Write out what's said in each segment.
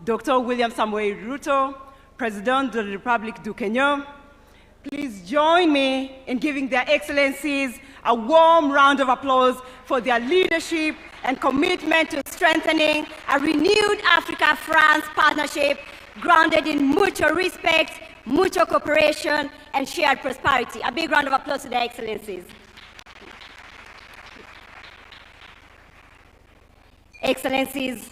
Dr. William Ruto, President of the Republic du Kenya. Please join me in giving their excellencies a warm round of applause for their leadership and commitment to strengthening a renewed Africa-France partnership grounded in mutual respect, mutual cooperation, and shared prosperity. A big round of applause to their excellencies. Excellencies,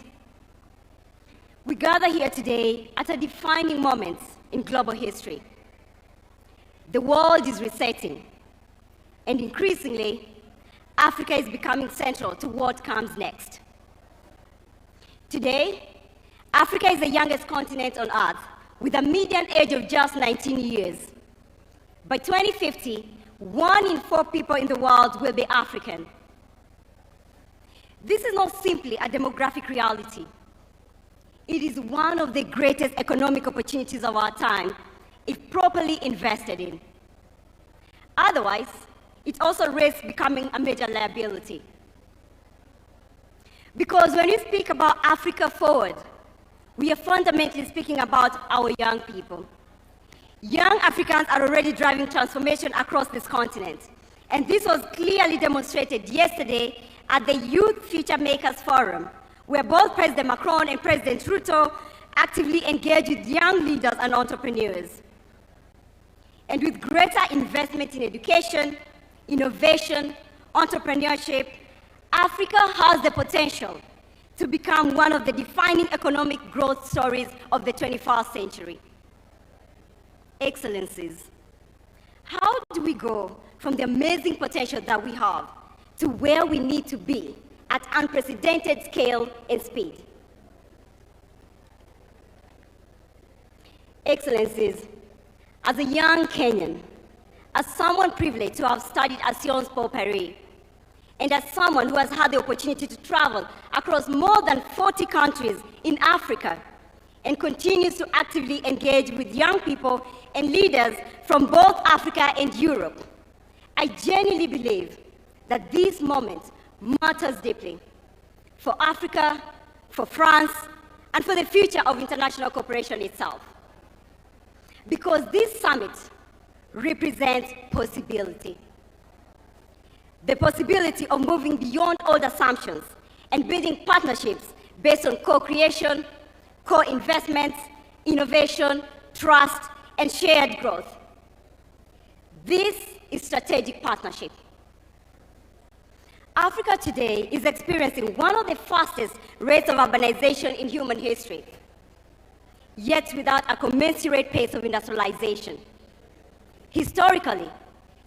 we gather here today at a defining moment in global history. The world is resetting, and increasingly, Africa is becoming central to what comes next. Today, Africa is the youngest continent on Earth, with a median age of just 19 years. By 2050, 1 in 4 people in the world will be African. This is not simply a demographic reality. It is one of the greatest economic opportunities of our time, if properly invested in. Otherwise, it also risks becoming a major liability. Because when we speak about Africa Forward, we are fundamentally speaking about our young people. Young Africans are already driving transformation across this continent, and this was clearly demonstrated yesterday at the Youth Future Makers Forum, where both President Macron and President Ruto actively engage with young leaders and entrepreneurs. And with greater investment in education, innovation, entrepreneurship, Africa has the potential to become one of the defining economic growth stories of the 21st century. Excellencies, how do we go from the amazing potential that we have to where we need to be at unprecedented scale and speed? Excellencies, as a young Kenyan, as someone privileged to have studied at Sciences Po Paris, and as someone who has had the opportunity to travel across more than 40 countries in Africa and continues to actively engage with young people and leaders from both Africa and Europe, I genuinely believe that this moment matters deeply for Africa, for France, and for the future of international cooperation itself. Because this summit represents possibility. The possibility of moving beyond old assumptions and building partnerships based on co-creation, co-investments, innovation, trust, and shared growth. This is strategic partnership. Africa today is experiencing one of the fastest rates of urbanization in human history, yet without a commensurate pace of industrialization. Historically,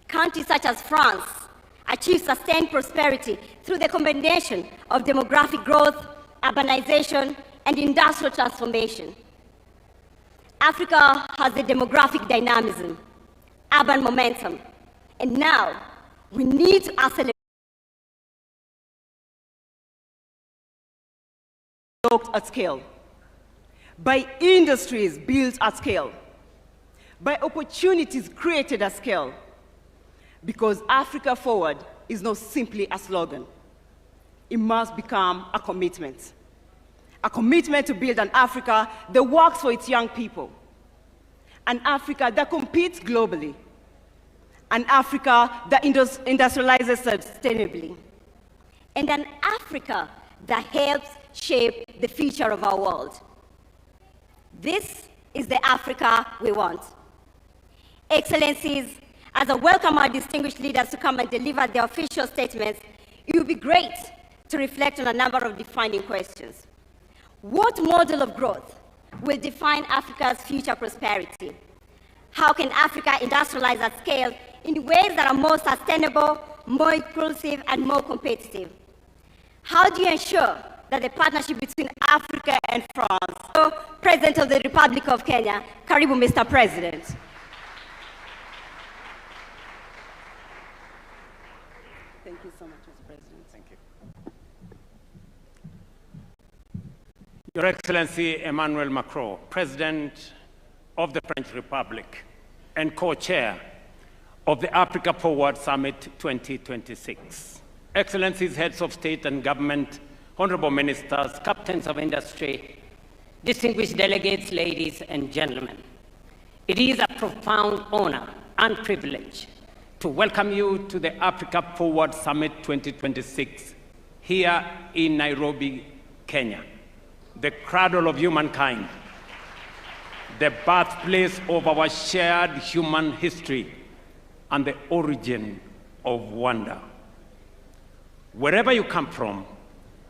countries such as France achieved sustained prosperity through the combination of demographic growth, urbanization, and industrial transformation. Africa has the demographic dynamism, urban momentum, and now we need to accelerate at scale, by industries built at scale, by opportunities created at scale, because Africa Forward is not simply a slogan. It must become a commitment to build an Africa that works for its young people, an Africa that competes globally, an Africa that industrializes sustainably, and an Africa that helps shape the future of our world. This is the Africa we want. Excellencies, as I welcome our distinguished leaders to come and deliver their official statements, it would be great to reflect on a number of defining questions. What model of growth will define Africa's future prosperity? How can Africa industrialize at scale in ways that are more sustainable, more inclusive, and more competitive? How do you ensure that the partnership between Africa and France? So, President of the Republic of Kenya, karibu, Mr. President. Thank you so much, Mr. President. Thank you. Your Excellency Emmanuel Macron, President of the French Republic and co-chair of the Africa Forward Summit 2026. Excellencies, heads of state and government, honorable ministers, captains of industry, distinguished delegates, ladies and gentlemen, it is a profound honor and privilege to welcome you to the Africa Forward Summit 2026 here in Nairobi, Kenya, the cradle of humankind, the birthplace of our shared human history, and the origin of wonder. Wherever you come from,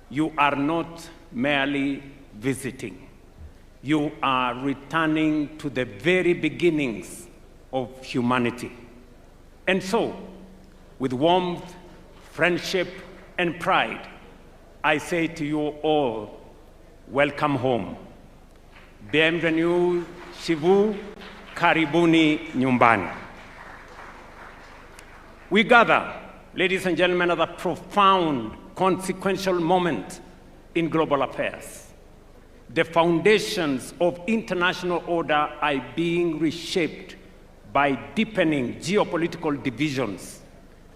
you are not merely visiting. You are returning to the very beginnings of humanity. And so, with warmth, friendship, and pride, I say to you all, welcome home. Bienvenue chez vous, karibuni nyumbani. We gather, ladies and gentlemen, at a profound, consequential moment in global affairs. The foundations of international order are being reshaped by deepening geopolitical divisions,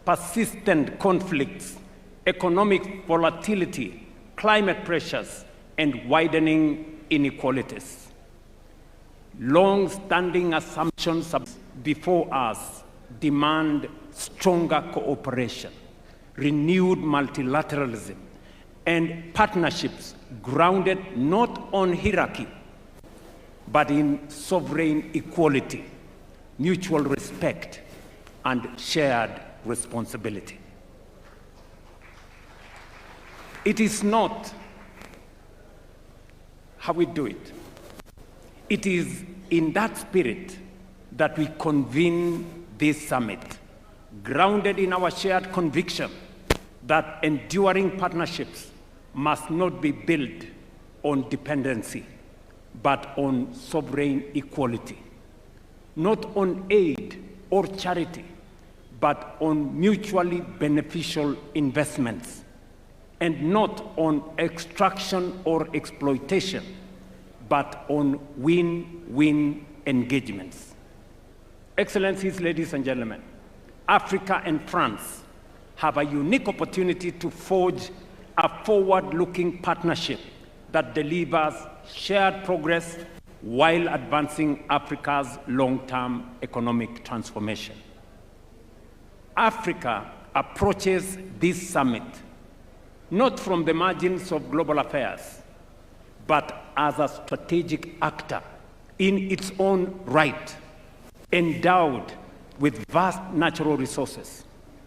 persistent conflicts, economic volatility, climate pressures, and widening inequalities. Long-standing assumptions before us demand stronger cooperation, renewed multilateralism, and partnerships grounded not on hierarchy, but in sovereign equality, mutual respect, and shared responsibility. It is not how we do it. It is in that spirit that we convene this summit, grounded in our shared conviction that enduring partnerships must not be built on dependency, but on sovereign equality, not on aid or charity, but on mutually beneficial investments, and not on extraction or exploitation, but on win-win engagements. Excellencies, ladies and gentlemen, Africa and France have a unique opportunity to forge a forward-looking partnership that delivers shared progress while advancing Africa's long-term economic transformation. Africa approaches this summit not from the margins of global affairs, but as a strategic actor in its own right, endowed with vast natural resources,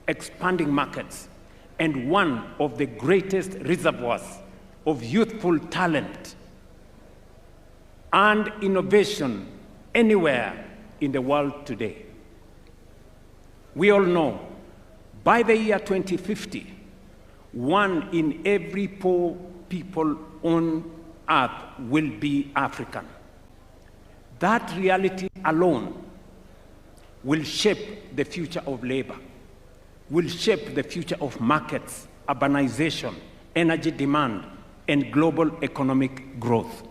expanding markets, and one of the greatest reservoirs of youthful talent and innovation anywhere in the world today. We all know by the year 2050, 1 in every 4 people on Earth will be African. That reality alone will shape the future of labor, will shape the future of markets, urbanization, energy demand, and global economic growth.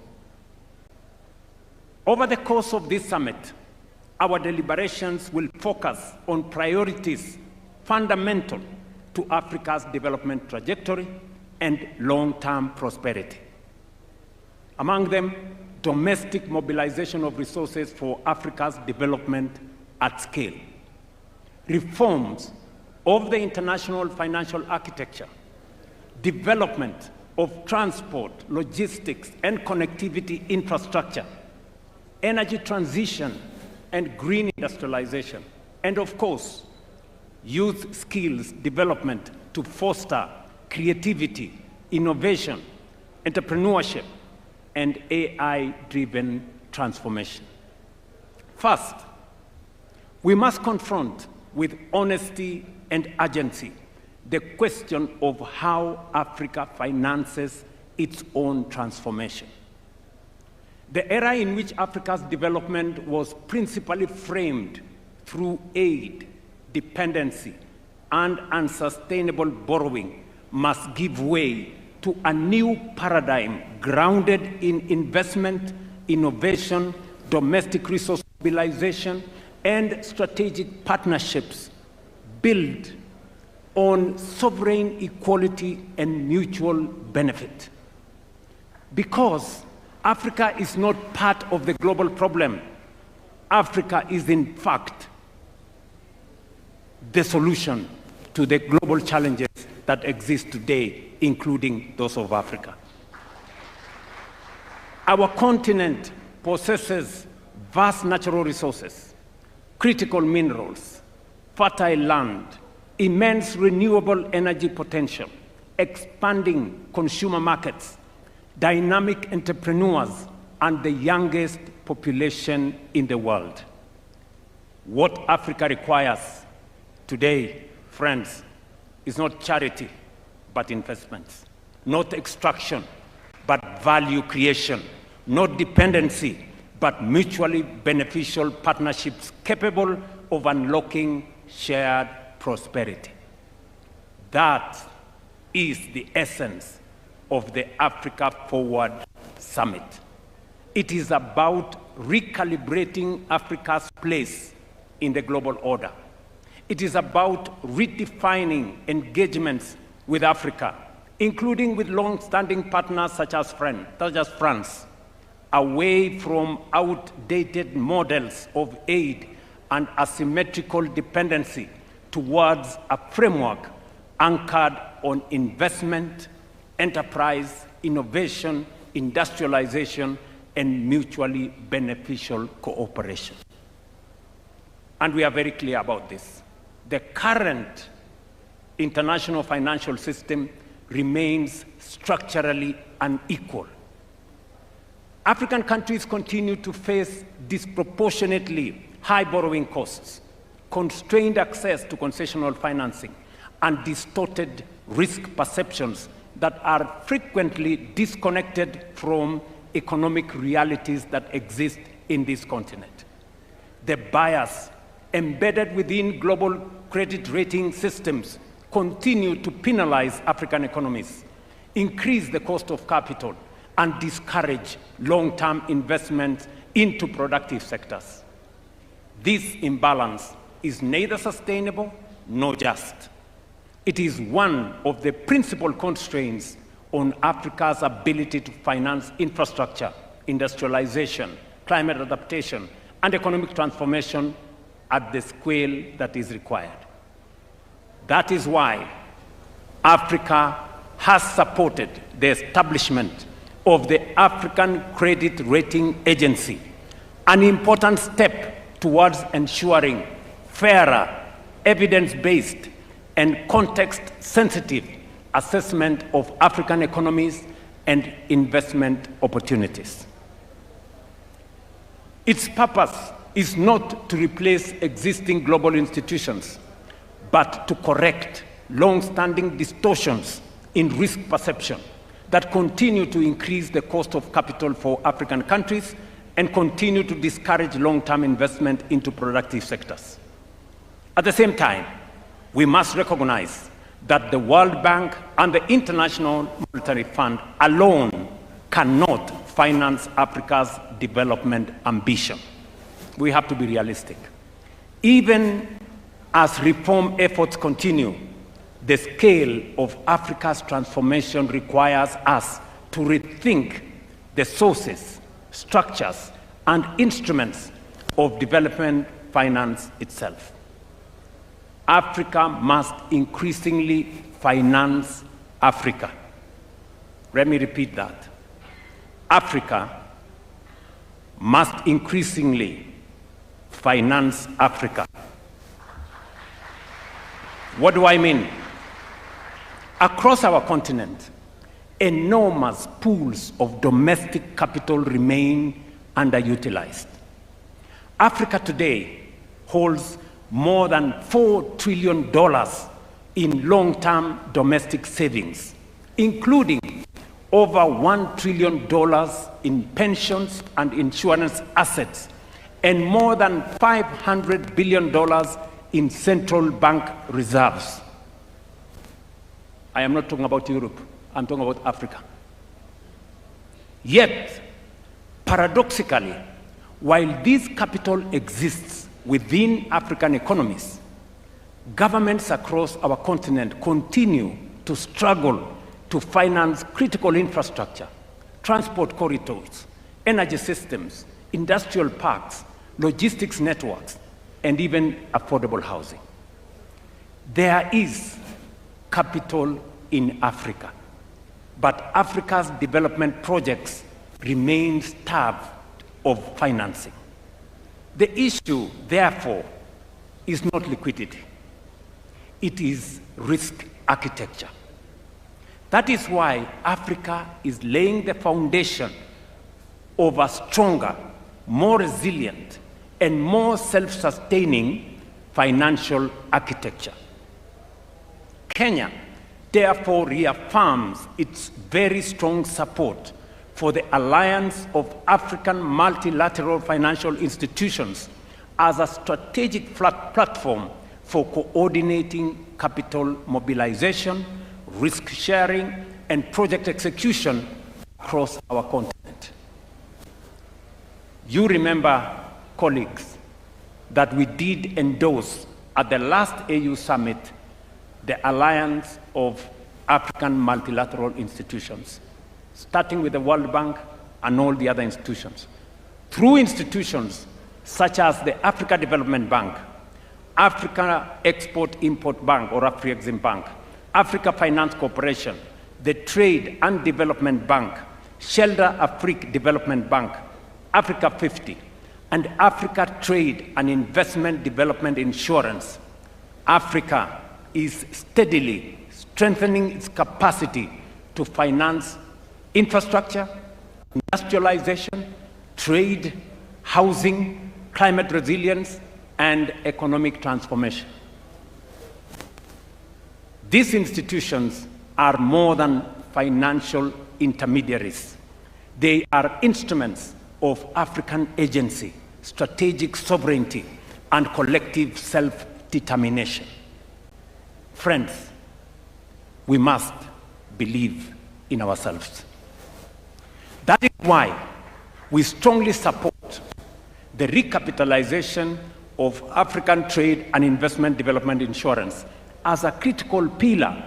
Over the course of this summit, our deliberations will focus on priorities fundamental to Africa's development trajectory and long-term prosperity. Among them, domestic mobilization of resources for Africa's development at scale, reforms of the international financial architecture, development of transport, logistics, and connectivity infrastructure, energy transition and green industrialization, and of course, youth skills development to foster creativity, innovation, entrepreneurship, and AI-driven transformation. First, we must confront with honesty and urgency the question of how Africa finances its own transformation. The era in which Africa's development was principally framed through aid, dependency, and unsustainable borrowing must give way to a new paradigm grounded in investment, innovation, domestic resource mobilization, and strategic partnerships built on sovereign equality and mutual benefit. Because Africa is not part of the global problem. Africa is, in fact, the solution to the global challenges that exist today, including those of Africa. Our continent possesses vast natural resources, critical minerals, fertile land, immense renewable energy potential, expanding consumer markets, dynamic entrepreneurs, and the youngest population in the world. What Africa requires today, friends, is not charity, but investments, not extraction, but value creation, not dependency, but mutually beneficial partnerships capable of unlocking shared prosperity. That is the essence of the Africa Forward Summit. It is about recalibrating Africa's place in the global order. It is about redefining engagements with Africa, including with long-standing partners such as France, away from outdated models of aid and asymmetrical dependency towards a framework anchored on investment, enterprise, innovation, industrialization, and mutually beneficial cooperation. And we are very clear about this. The current international financial system remains structurally unequal. African countries continue to face disproportionately high borrowing costs, constrained access to concessional financing, and distorted risk perceptions that are frequently disconnected from economic realities that exist in this continent. The bias embedded within global credit rating systems continue to penalize African economies, increase the cost of capital, and discourage long-term investment into productive sectors. This imbalance is neither sustainable nor just. It is one of the principal constraints on Africa's ability to finance infrastructure, industrialization, climate adaptation, and economic transformation at the scale that is required. That is why Africa has supported the establishment of the African Credit Rating Agency, an important step towards ensuring fairer, evidence-based, and context-sensitive assessment of African economies and investment opportunities. Its purpose is not to replace existing global institutions, but to correct long-standing distortions in risk perception that continue to increase the cost of capital for African countries and continue to discourage long-term investment into productive sectors. At the same time, we must recognize that the World Bank and the International Monetary Fund alone cannot finance Africa's development ambition. We have to be realistic. Even as reform efforts continue, the scale of Africa's transformation requires us to rethink the sources, structures, and instruments of development finance itself. Africa must increasingly finance Africa. Let me repeat that. Africa must increasingly finance Africa. What do I mean? Across our continent, enormous pools of domestic capital remain underutilized. Africa today holds more than $4 trillion in long-term domestic savings, including over $1 trillion in pensions and insurance assets, and more than $500 billion in central bank reserves. I am not talking about Europe, I'm talking about Africa. Yet, paradoxically, while this capital exists within African economies, governments across our continent continue to struggle to finance critical infrastructure, transport corridors, energy systems, industrial parks, logistics networks, and even affordable housing. There is capital in Africa, but Africa's development projects remain starved of financing. The issue, therefore, is not liquidity. It is risk architecture. That is why Africa is laying the foundation of a stronger, more resilient, and more self-sustaining financial architecture. Kenya, therefore, reaffirms its very strong support for the Alliance of African Multilateral Financial Institutions as a strategic platform for coordinating capital mobilization, risk sharing, and project execution across our continent. You remember, colleagues, that we did endorse at the last AU summit the Alliance of African Multilateral Institutions, starting with the World Bank and all the other institutions. Through institutions such as the Africa Development Bank, Africa Export-Import Bank, or Afrexim Bank, Africa Finance Corporation, the Trade and Development Bank, Shelter Afrique Development Bank, Africa 50, and Africa Trade and Investment Development Insurance, Africa is steadily strengthening its capacity to finance infrastructure, industrialization, trade, housing, climate resilience, and economic transformation. These institutions are more than financial intermediaries. They are instruments of African agency, strategic sovereignty, and collective self-determination. Friends, we must believe in ourselves. That is why we strongly support the recapitalization of African Trade and Investment Development Insurance as a critical pillar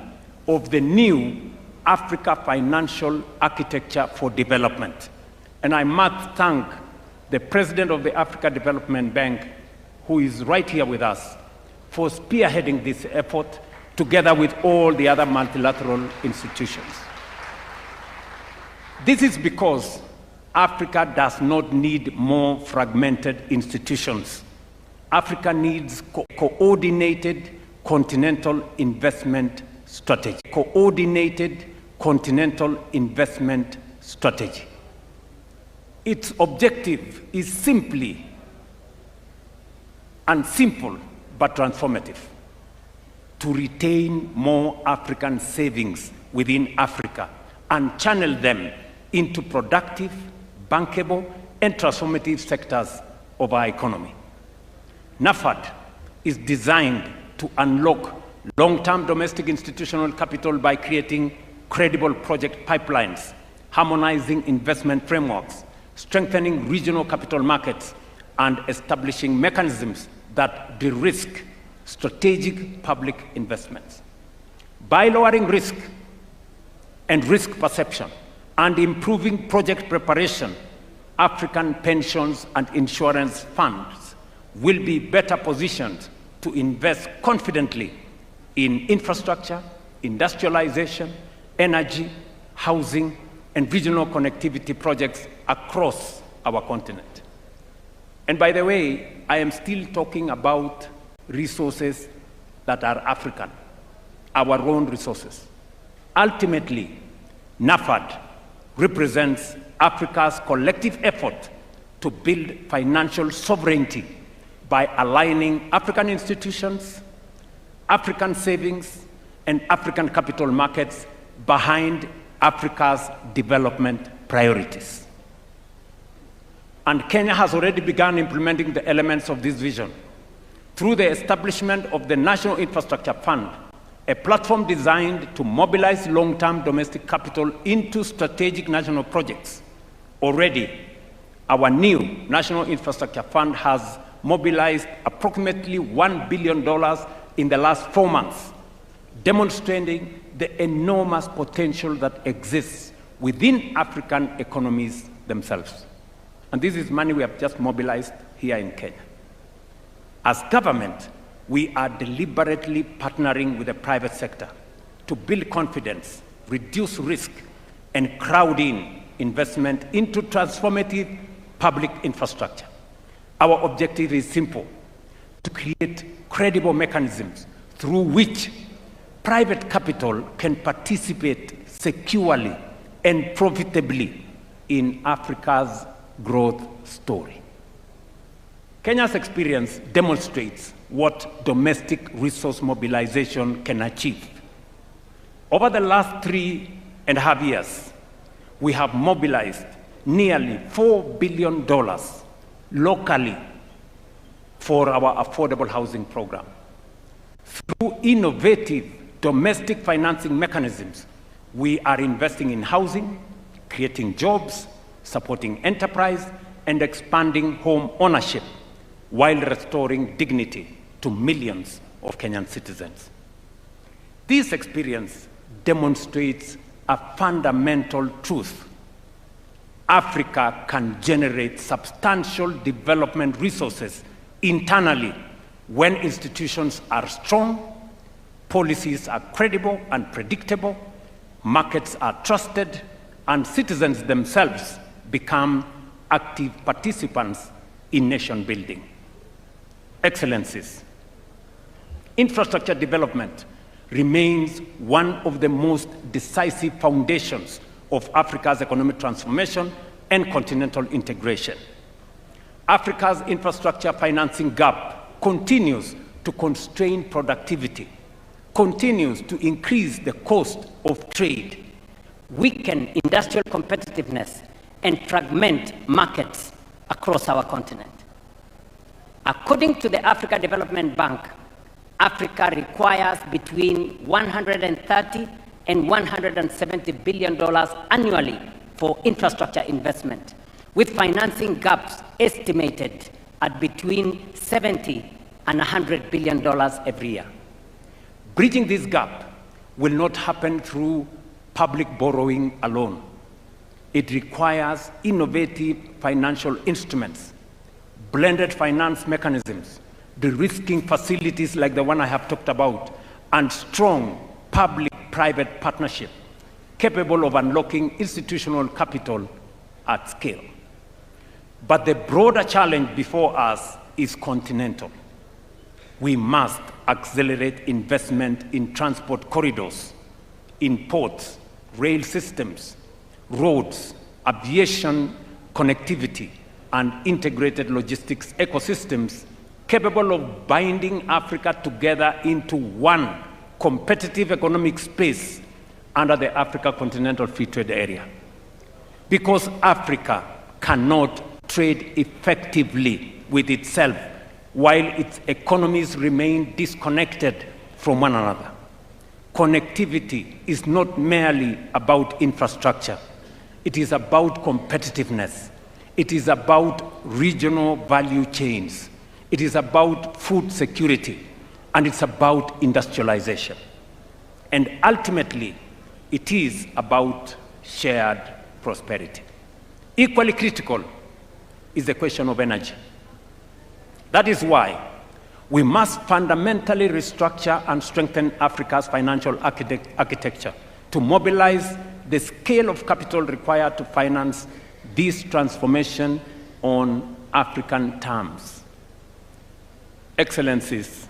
of the new Africa financial architecture for development. And I must thank the President of the Africa Development Bank, who is right here with us, for spearheading this effort together with all the other multilateral institutions. This is because Africa does not need more fragmented institutions. Africa needs coordinated continental investment strategy. Coordinated continental investment strategy. Its objective is simple but transformative: to retain more African savings within Africa and channel them into productive, bankable, and transformative sectors of our economy. NAFAD is designed to unlock long-term domestic institutional capital by creating credible project pipelines, harmonizing investment frameworks, strengthening regional capital markets, and establishing mechanisms that de-risk strategic public investments. By lowering risk and risk perception and improving project preparation, African pensions and insurance funds will be better positioned to invest confidently in infrastructure, industrialization, energy, housing, and regional connectivity projects across our continent. And by the way, I am still talking about resources that are African, our own resources. Ultimately, NAFAD represents Africa's collective effort to build financial sovereignty by aligning African institutions, African savings, and African capital markets behind Africa's development priorities. And Kenya has already begun implementing the elements of this vision through the establishment of the National Infrastructure Fund, a platform designed to mobilize long-term domestic capital into strategic national projects. Already, our new National Infrastructure Fund has mobilized approximately $1 billion in the last 4 months, demonstrating the enormous potential that exists within African economies themselves. And this is money we have just mobilized here in Kenya. As government, we are deliberately partnering with the private sector to build confidence, reduce risk, and crowd in investment into transformative public infrastructure. Our objective is simple: to create credible mechanisms through which private capital can participate securely and profitably in Africa's growth story. Kenya's experience demonstrates what domestic resource mobilization can achieve. Over the last 3.5 years, we have mobilized nearly $4 billion locally for our affordable housing program. Through innovative domestic financing mechanisms, we are investing in housing, creating jobs, supporting enterprise, and expanding home ownership while restoring dignity to millions of Kenyan citizens. This experience demonstrates a fundamental truth: Africa can generate substantial development resources internally when institutions are strong, policies are credible and predictable, markets are trusted, and citizens themselves become active participants in nation building. Excellencies, infrastructure development remains one of the most decisive foundations of Africa's economic transformation and continental integration. Africa's infrastructure financing gap continues to constrain productivity, continues to increase the cost of trade, weaken industrial competitiveness, and fragment markets across our continent. According to the Africa Development Bank, Africa requires between $130 and $170 billion annually for infrastructure investment, with financing gaps estimated at between $70 and $100 billion every year. Bridging this gap will not happen through public borrowing alone. It requires innovative financial instruments, blended finance mechanisms, de-risking facilities like the one I have talked about, and strong public-private partnership capable of unlocking institutional capital at scale. But the broader challenge before us is continental. We must accelerate investment in transport corridors, in ports, rail systems, roads, aviation connectivity, and integrated logistics ecosystems capable of binding Africa together into one competitive economic space under the Africa Continental Free Trade Area. Because Africa cannot trade effectively with itself while its economies remain disconnected from one another. Connectivity is not merely about infrastructure. It is about competitiveness. It is about regional value chains. It is about food security, and it's about industrialization. And ultimately, it is about shared prosperity. Equally critical is the question of energy. That is why we must fundamentally restructure and strengthen Africa's financial architecture to mobilize the scale of capital required to finance this transformation on African terms. Excellencies,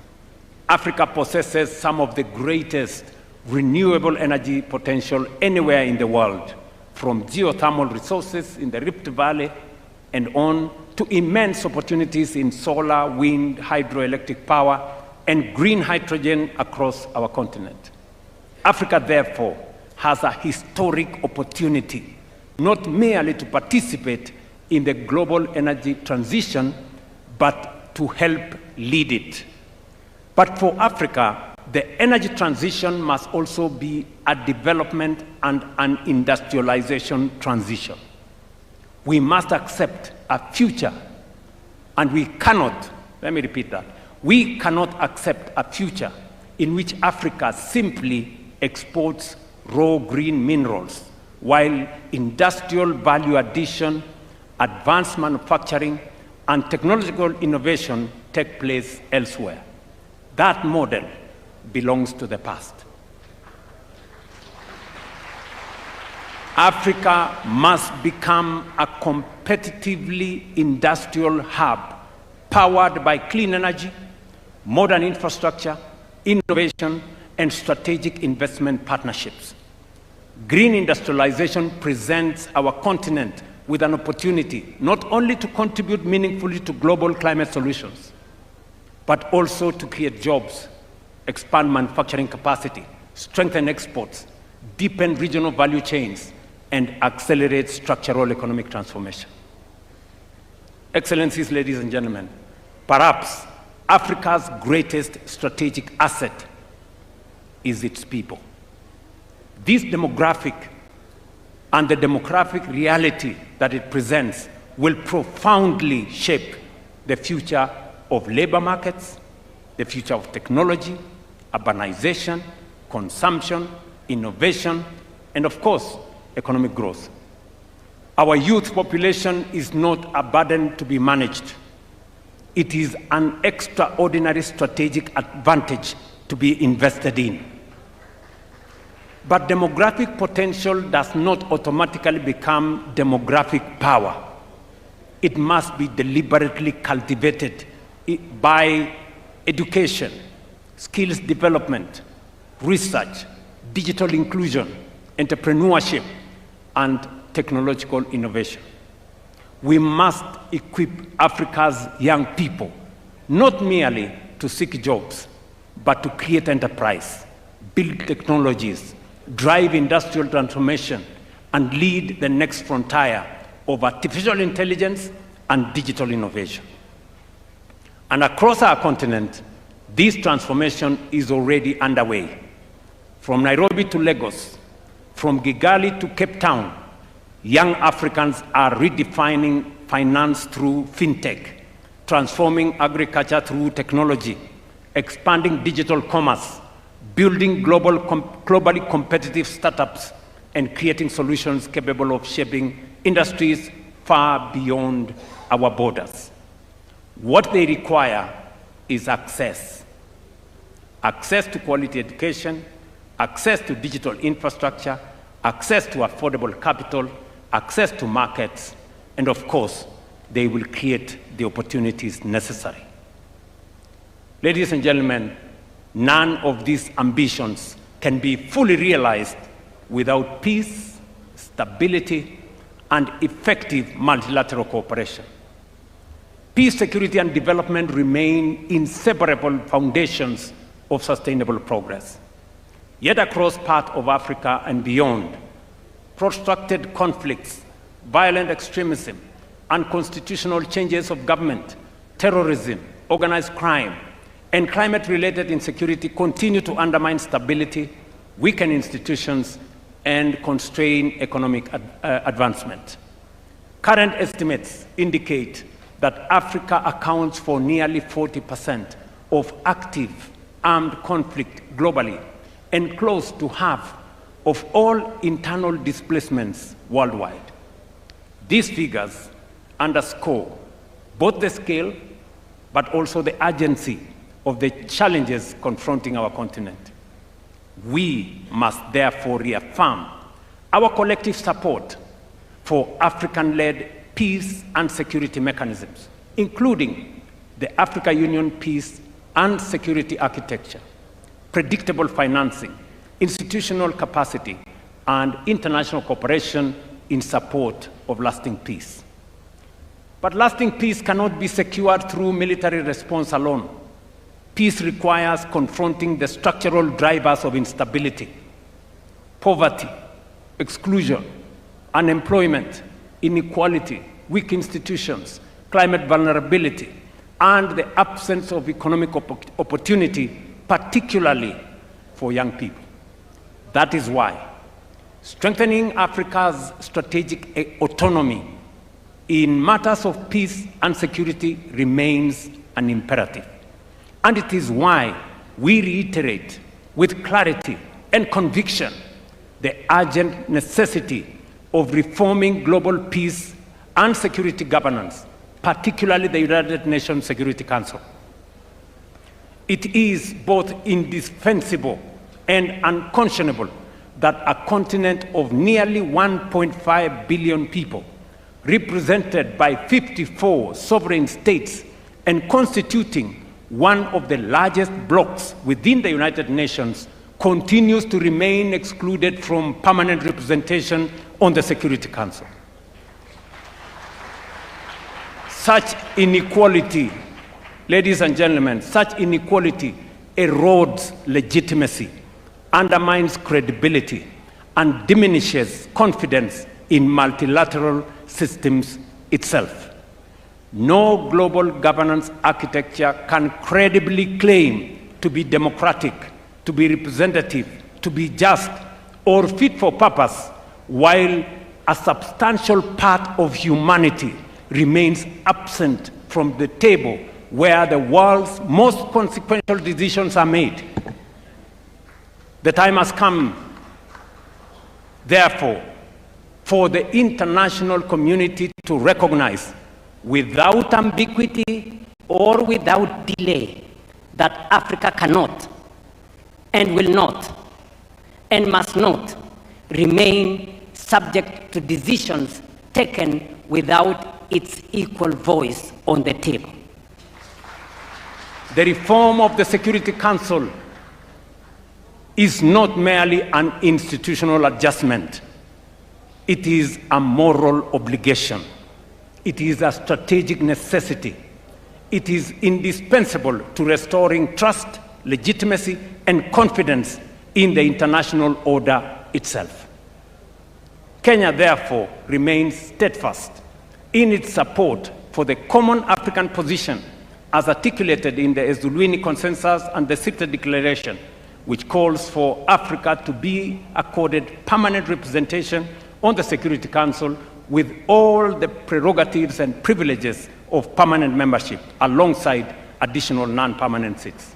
Africa possesses some of the greatest renewable energy potential anywhere in the world, from geothermal resources in the Rift Valley and on to immense opportunities in solar, wind, hydroelectric power, and green hydrogen across our continent. Africa, therefore, has a historic opportunity not merely to participate in the global energy transition, but to help lead it. But for Africa, the energy transition must also be a development and an industrialization transition. We must accept a future, and we cannot, let me repeat that, we cannot accept a future in which Africa simply exports raw green minerals, while industrial value addition advanced manufacturing, and technological innovation take place elsewhere. That model belongs to the past. Africa must become a competitively industrial hub powered by clean energy, modern infrastructure, innovation, and strategic investment partnerships. Green industrialization presents our continent with an opportunity not only to contribute meaningfully to global climate solutions, but also to create jobs, expand manufacturing capacity, strengthen exports, deepen regional value chains, and accelerate structural economic transformation. Excellencies, ladies and gentlemen, perhaps Africa's greatest strategic asset is its people. This demographic and the demographic reality that it presents will profoundly shape the future of labor markets, the future of technology, urbanization, consumption, innovation, and of course, economic growth. Our youth population is not a burden to be managed. It is an extraordinary strategic advantage to be invested in. But demographic potential does not automatically become demographic power. It must be deliberately cultivated by education, skills development, research, digital inclusion, entrepreneurship, and technological innovation. We must equip Africa's young people, not merely to seek jobs, but to create enterprise, build technologies, drive industrial transformation, and lead the next frontier of artificial intelligence and digital innovation. And across our continent, this transformation is already underway. From Nairobi to Lagos, from Kigali to Cape Town, young Africans are redefining finance through fintech, transforming agriculture through technology, expanding digital commerce, building globally competitive startups, and creating solutions capable of shaping industries far beyond our borders. What they require is access. Access to quality education, access to digital infrastructure, access to affordable capital, access to markets, and of course, they will create the opportunities necessary. Ladies and gentlemen, none of these ambitions can be fully realized without peace, stability, and effective multilateral cooperation. Peace, security, and development remain inseparable foundations of sustainable progress. Yet across parts of Africa and beyond, protracted conflicts, violent extremism, unconstitutional changes of government, terrorism, organized crime, and climate-related insecurity continue to undermine stability, weaken institutions, and constrain economic advancement. Current estimates indicate that Africa accounts for nearly 40% of active armed conflict globally and close to half of all internal displacements worldwide. These figures underscore both the scale but also the urgency of the challenges confronting our continent. We must therefore reaffirm our collective support for African-led peace and security mechanisms, including the Africa Union Peace and Security Architecture, predictable financing, institutional capacity, and international cooperation in support of lasting peace. But lasting peace cannot be secured through military response alone. Peace requires confronting the structural drivers of instability: poverty, exclusion, unemployment, inequality, weak institutions, climate vulnerability, and the absence of economic opportunity, particularly for young people. That is why strengthening Africa's strategic autonomy in matters of peace and security remains an imperative. And it is why we reiterate with clarity and conviction the urgent necessity of reforming global peace and security governance, particularly the United Nations Security Council. It is both indispensable and unconscionable that a continent of nearly 1.5 billion people, represented by 54 sovereign states and constituting one of the largest blocs within the United Nations, continues to remain excluded from permanent representation on the Security Council. Such inequality, ladies and gentlemen, such inequality erodes legitimacy, undermines credibility, and diminishes confidence in multilateral systems itself. No global governance architecture can credibly claim to be democratic, to be representative, to be just, or fit for purpose, while a substantial part of humanity remains absent from the table where the world's most consequential decisions are made. The time has come, therefore, for the international community to recognize, without ambiguity or without delay, that Africa cannot and will not and must not remain subject to decisions taken without its equal voice on the table. The reform of the Security Council is not merely an institutional adjustment. It is a moral obligation. It is a strategic necessity. It is indispensable to restoring trust, legitimacy, and confidence in the international order itself. Kenya, therefore, remains steadfast in its support for the common African position as articulated in the Ezulwini Consensus and the Sirte Declaration, which calls for Africa to be accorded permanent representation on the Security Council with all the prerogatives and privileges of permanent membership, alongside additional non-permanent seats.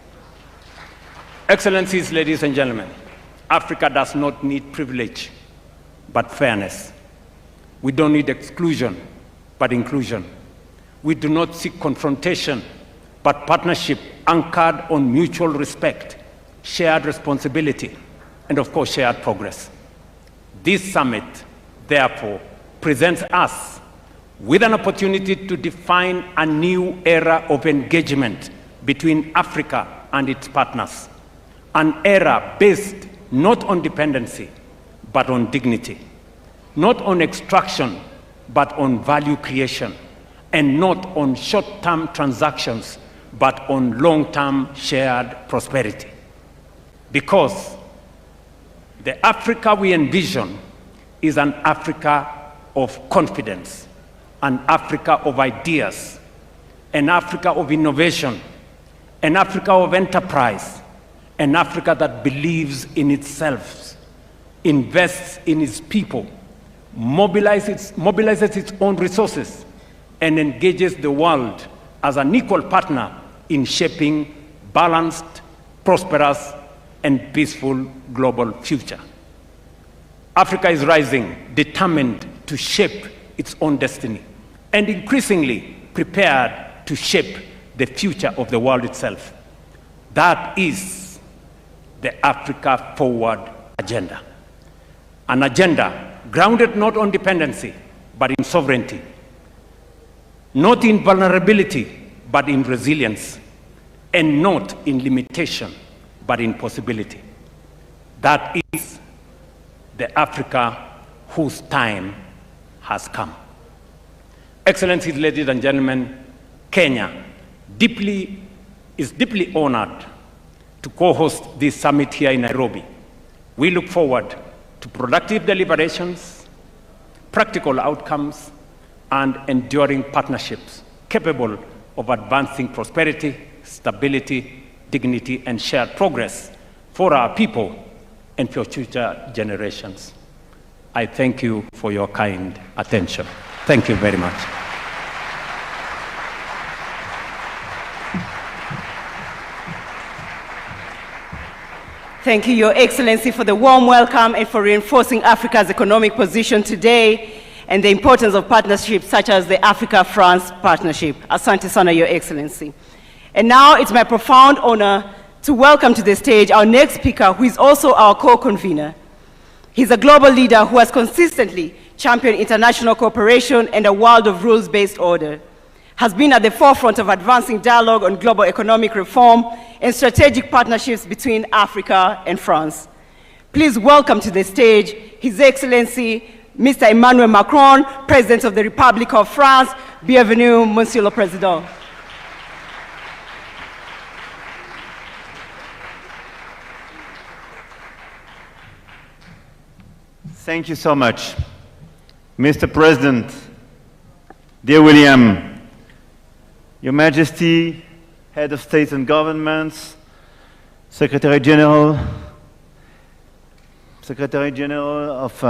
Excellencies, ladies and gentlemen, Africa does not need privilege, but fairness. We don't need exclusion, but inclusion. We do not seek confrontation, but partnership anchored on mutual respect, shared responsibility, and of course, shared progress. This summit, therefore, presents us with an opportunity to define a new era of engagement between Africa and its partners, an era based not on dependency, but on dignity, not on extraction, but on value creation, and not on short-term transactions, but on long-term shared prosperity. Because the Africa we envision is an Africa of confidence, an Africa of ideas, an Africa of innovation, an Africa of enterprise, an Africa that believes in itself, invests in its people, mobilizes its own resources, and engages the world as an equal partner in shaping balanced, prosperous, and peaceful global future. Africa is rising, determined to shape its own destiny, and increasingly prepared to shape the future of the world itself. That is the Africa Forward agenda. An agenda grounded not on dependency, but in sovereignty, not in vulnerability, but in resilience, and not in limitation, but in possibility. That is the Africa whose time has come. Excellencies, ladies and gentlemen, Kenya is deeply honored to co-host this summit here in Nairobi. We look forward to productive deliberations, practical outcomes, and enduring partnerships capable of advancing prosperity, stability, dignity, and shared progress for our people and for future generations. I thank you for your kind attention. Thank you very much. Thank you, Your Excellency, for the warm welcome and for reinforcing Africa's economic position today. and the importance of partnerships such as the Africa-France partnership. Asante sana, Your Excellency. And now it's my profound honor to welcome to the stage our next speaker, who is also our co-convener. He's a global leader who has consistently championed international cooperation and a world of rules-based order, has been at the forefront of advancing dialogue on global economic reform and strategic partnerships between Africa and France. Please welcome to the stage His Excellency, Mr. Emmanuel Macron, President of the Republic of France. Bienvenue, Monsieur le Président. Thank you so much. Mr. President, dear William, Your Majesty, Head of States and Governments, Secretary General of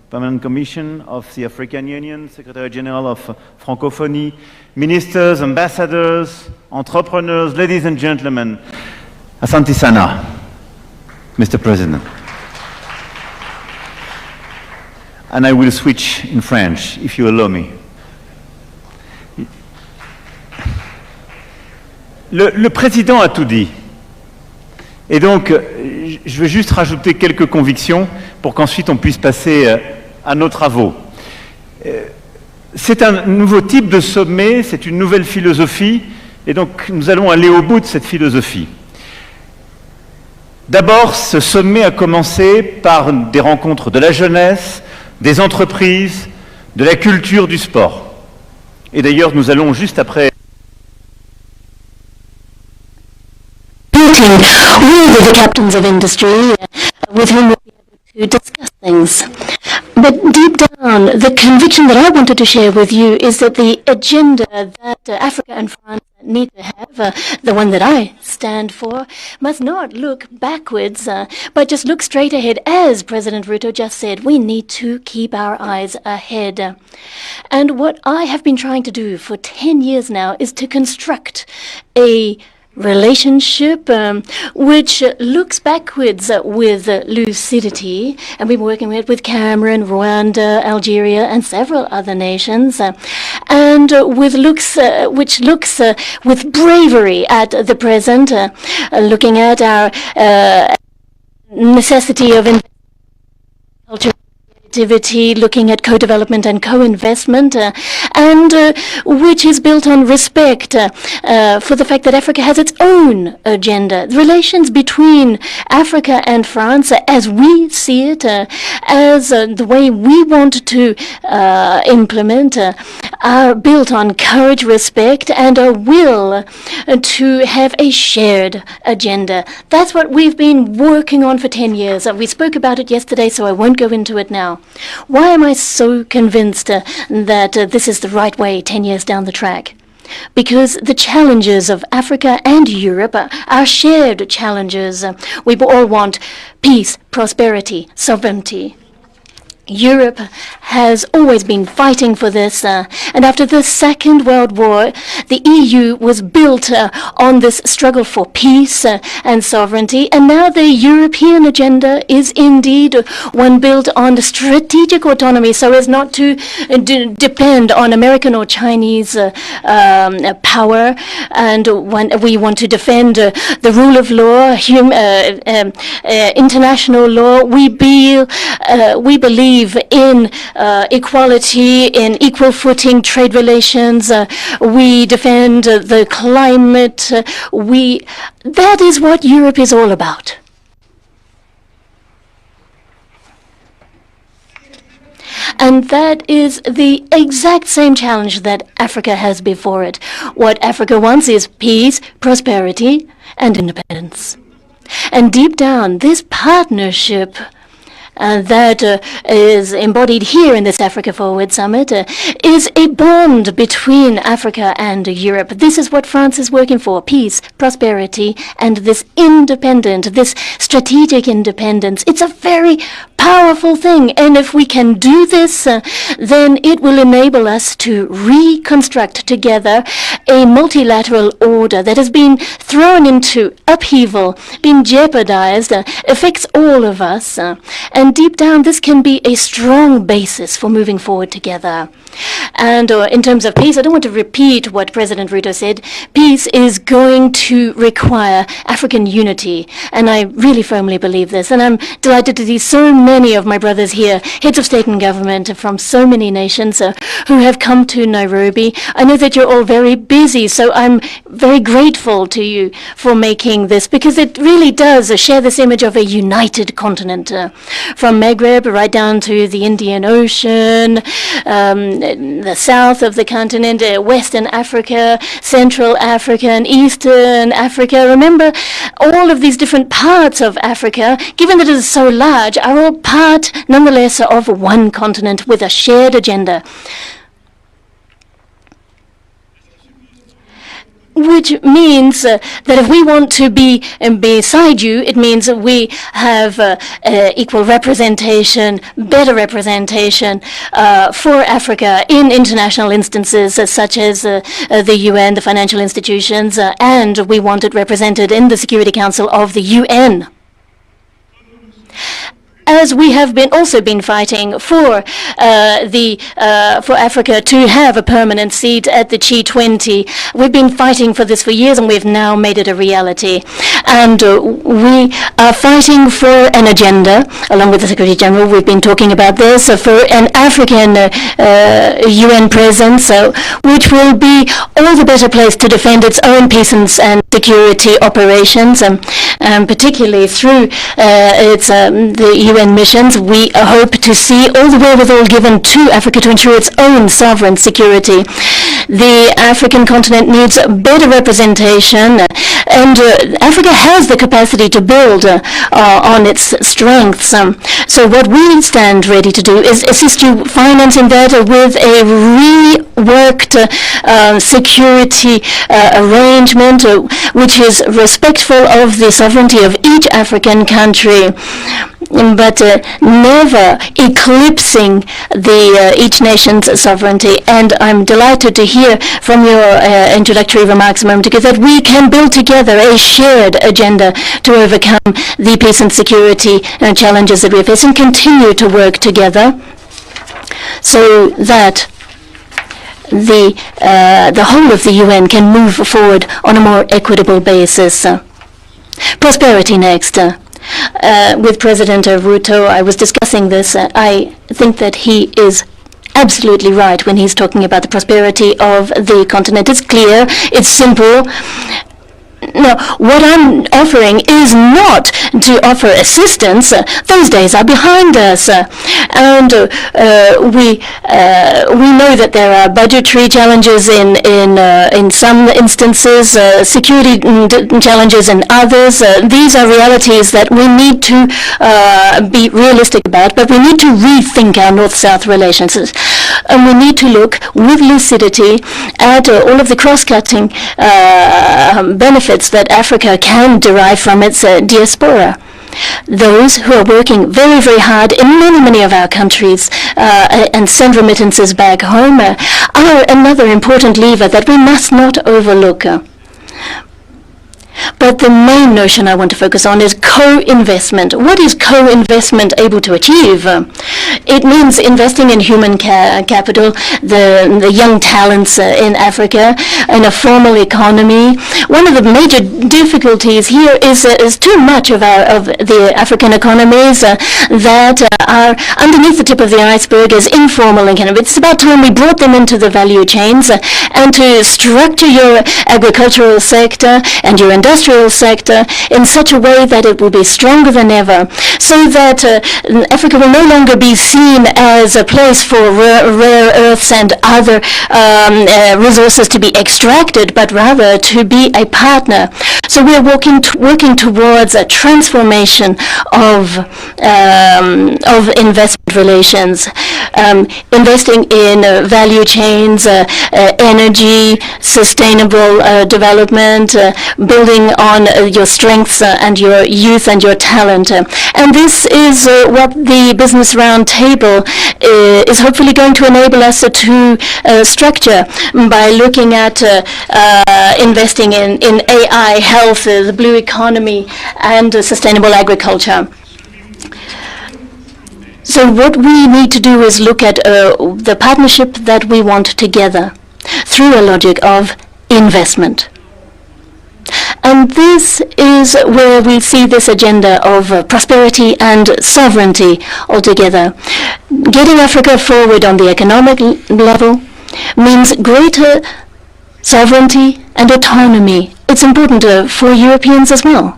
Permanent Commission of the African Union, Secretary General of Francophonie, Ministers, Ambassadors, Entrepreneurs, ladies and gentlemen, Asante sana, Mr. President. And I will switch in French, if you allow me. Le président a tout dit. Et donc, je vais juste rajouter quelques convictions pour qu'ensuite on puisse passer à nos travaux. C'est un nouveau type de sommet, c'est une nouvelle philosophie, et donc nous allons aller au bout de cette philosophie. D'abord, ce sommet a commencé par des rencontres de la jeunesse, des entreprises, de la culture, du sport. Et d'ailleurs, nous allons juste après with the captains of industry with whom we'll be able to discuss things. But deep down, the conviction that I wanted to share with you is that the agenda that Africa and France need to have, the one that I stand for, must not look backwards, but just look straight ahead. As President Ruto just said, we need to keep our eyes ahead. And what I have been trying to do for 10 years now is to construct a relationship which looks backwards with lucidity, and we've been working with Cameroon, Rwanda, Algeria, and several other nations, and with which looks with bravery at the present, looking at our necessity of culture, looking at co-development and co-investment, and which is built on respect for the fact that Africa has its own agenda. The relations between Africa and France, as we see it, as the way we want to implement, are built on courage, respect, and a will to have a shared agenda. That's what we've been working on for 10 years. We spoke about it yesterday, so I won't go into it now. Why am I so convinced that this is the right way 10 years down the track? Because the challenges of Africa and Europe are shared challenges. We all want peace, prosperity, sovereignty. Europe has always been fighting for this, and after the Second World War, the EU was built on this struggle for peace and sovereignty, and now the European agenda is indeed one built on strategic autonomy so as not to depend on American or Chinese power, and when we want to defend the rule of law, international law, we believe in equality, in equal footing trade relations. We defend the climate. That is what Europe is all about. And that is the exact same challenge that Africa has before it. What Africa wants is peace, prosperity, and independence. And deep down, this partnership that is embodied here in this Africa Forward Summit is a bond between Africa and Europe. This is what France is working for: peace, prosperity, and this strategic independence. It's a very powerful thing, and if we can do this, then it will enable us to reconstruct together a multilateral order that has been thrown into upheaval, been jeopardized, affects all of us. And deep down, this can be a strong basis for moving forward together. And in terms of peace, I don't want to repeat what President Ruto said. Peace is going to require African unity, and I really firmly believe this. And I'm delighted to see so many of my brothers here, heads of state and government from so many nations who have come to Nairobi. I know that you're all very busy, so I'm very grateful to you for making this, because it really does share this image of a united continent, from Maghreb right down to the Indian Ocean, the south of the continent, Western Africa, Central Africa, and Eastern Africa. Remember, all of these different parts of Africa, given that it is so large, are all part, nonetheless, of one continent with a shared agenda. Which means that if we want to be beside you, it means that we have equal representation, better representation for Africa in international instances such as the UN, the financial institutions, and we want it represented in the Security Council of the UN. As we have also been fighting for Africa to have a permanent seat at the G20. We've been fighting for this for years, and we've now made it a reality. And we are fighting for an agenda, along with the Secretary General. We've been talking about this for an African UN presence, which will be all the better placed to defend its own peace and security operations, particularly through the UN missions. We hope to see all the wherewithal given to Africa to ensure its own sovereign security. The African continent needs better representation, and Africa has the capacity to build on its strengths. So what we stand ready to do is assist you financing that with a reworked security arrangement, which is respectful of the sovereignty of each African country, but never eclipsing each nation's sovereignty. And I'm delighted to hear from your introductory remarks a moment ago that we can build together a shared agenda to overcome the peace and security challenges that we face, and continue to work together so that the whole of the UN can move forward on a more equitable basis. Prosperity next. With President Ruto, I was discussing this. I think that he is absolutely right when he's talking about the prosperity of the continent. It's clear, it's simple. Now, what I'm offering is not to offer assistance. Those days are behind us. And we know that there are budgetary challenges in some instances, security challenges in others. These are realities that we need to be realistic about, but we need to rethink our North-South relations. And we need to look with lucidity at all of the cross-cutting benefits that Africa can derive from its diaspora. Those who are working very, very hard in many, many of our countries and send remittances back home are another important lever that we must not overlook. But the main notion I want to focus on is co-investment. What is co-investment able to achieve? It means investing in human capital, the young talents in Africa, in a formal economy. One of the major difficulties here is too much of the African economies that are underneath the tip of the iceberg as informal economy. It's about time we brought them into the value chains and to structure your agricultural sector and your industrial sector in such a way that it will be stronger than ever, so that Africa will no longer be seen as a place for rare earths and other resources to be extracted, but rather to be a partner. So we are working towards a transformation of investment relations, investing in value chains, energy, sustainable development, building on your strengths and your youth and your talent. And this is what the Business Roundtable is hopefully going to enable us to structure by looking at investing in AI, health, the blue economy, and sustainable agriculture. So what we need to do is look at the partnership that we want together through a logic of investment. And this is where we see this agenda of prosperity and sovereignty altogether. Getting Africa forward on the economic level means greater sovereignty and autonomy. It's important for Europeans as well